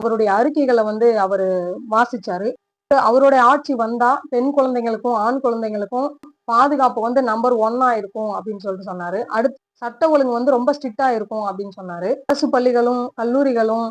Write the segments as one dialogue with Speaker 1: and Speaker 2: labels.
Speaker 1: அவருடைய அறிக்கைகளை வந்து அவரு வாசிச்சாரு. அவருடைய ஆட்சி வந்தா பெண் குழந்தைங்களுக்கும், ஆண் குழந்தைங்களுக்கும் பாதுகாப்பு வந்து நம்பர் 1 இருக்கும் அப்படின்னு சொல்லிட்டு சொன்னாரு. அடுத்து சட்ட ஒழுங்கு வந்து ரொம்ப ஸ்ட்ரிக்ட்டா இருக்கும் அப்படின்னு சொன்னாரு. அரசு பள்ளிகளும், கல்லூரிகளும்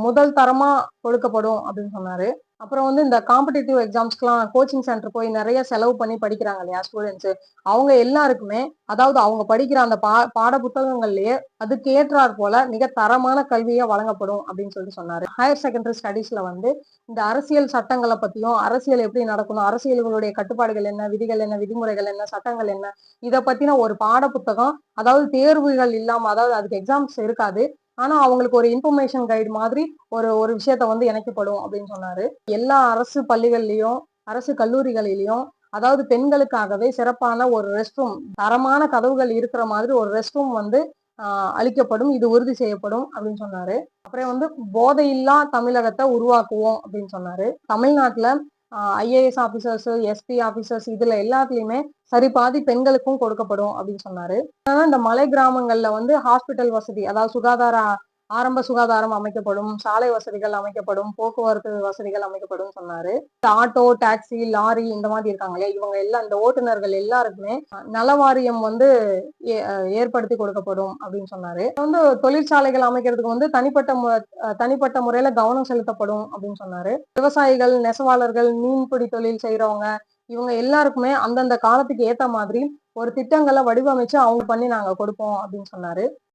Speaker 1: முதல் தரமா கொடுக்கப்படும் அப்படின்னு சொன்னாரு. அப்புறம் வந்து இந்த காம்படிட்டிவ் எக்ஸாம்ஸ்க்குலாம் கோச்சிங் சென்டர் போய் நிறைய செலவு பண்ணி படிக்கிறாங்க இல்லையா ஸ்டூடெண்ட்ஸ். அவங்க எல்லாருக்குமே அதாவது அவங்க படிக்கிற அந்த பாட புத்தகங்கள்லயே அதுக்கு ஏற்றாற் போல மிக தரமான கல்வியா வழங்கப்படும் அப்படின்னு சொல்லிட்டு சொன்னாரு. ஹையர் செகண்டரி ஸ்டடீஸ்ல வந்து இந்த அரசியல் சட்டங்களை பத்தியும், அரசியல் எப்படி நடக்கணும், அரசியல்களுடைய கட்டுப்பாடுகள் என்ன, விதிகள் என்ன, விதிமுறைகள் என்ன, சட்டங்கள் என்ன, இத பத்தின ஒரு பாட புத்தகம், அதாவது தேர்வுகள் இல்லாம, அதாவது அதுக்கு எக்ஸாம்ஸ் இருக்காது. ஆனா அவங்களுக்கு ஒரு இன்ஃபர்மேஷன் கைடு மாதிரி ஒரு ஒரு விஷயத்த வந்து இணைக்கப்படும் அப்படின்னு சொன்னாரு. எல்லா அரசு பள்ளிகள்லயும், அரசு கல்லூரிகளிலும் அதாவது பெண்களுக்காகவே சிறப்பான ஒரு ரெஸ்ட் ரூம், தரமான கதவுகள் இருக்கிற மாதிரி ஒரு ரெஸ்ட் ரூம் வந்து அளிக்கப்படும். இது உறுதி செய்யப்படும் அப்படின்னு சொன்னாரு. அப்புறம் வந்து போதையில்லா தமிழகத்தை உருவாக்குவோம் அப்படின்னு சொன்னாரு. தமிழ்நாட்டுல ஐஏஎஸ் ஆபீசர்ஸ், எஸ்பி ஆபீசர்ஸ் இதுல எல்லாத்துலயுமே சரி பாதி பெண்களுக்கும் கொடுக்கப்படும் அப்படின்னு சொன்னாரு. இந்த மலை கிராமங்கள்ல வந்து ஹாஸ்பிட்டல் வசதி, அதாவது ஆரம்ப சுகாதாரம் அமைக்கப்படும், சாலை வசதிகள் அமைக்கப்படும், போக்குவரத்து வசதிகள் அமைக்கப்படும் சொன்னாரு. ஆட்டோ, டாக்ஸி, லாரி இந்த மாதிரி இருக்காங்களே இவங்க எல்லாம் இந்த ஓட்டுநர்கள் எல்லாருக்குமே நல வாரியம் வந்து ஏற்படுத்தி கொடுக்கப்படும் அப்படின்னு சொன்னாரு. வந்து தொழிற்சாலைகள் அமைக்கிறதுக்கு வந்து தனிப்பட்ட முறையில கவனம் செலுத்தப்படும் அப்படின்னு சொன்னாரு. விவசாயிகள், நெசவாளர்கள், மீன்பிடி தொழில் செய்யறவங்க இவங்க எல்லாருக்குமே அந்தந்த காலத்துக்கு ஏத்த மாதிரி ஒரு திட்டங்களை வடிவமைச்சு அவங்க பண்ணி நாங்க கொடுப்போம் அப்படின்னு சொன்னாரு.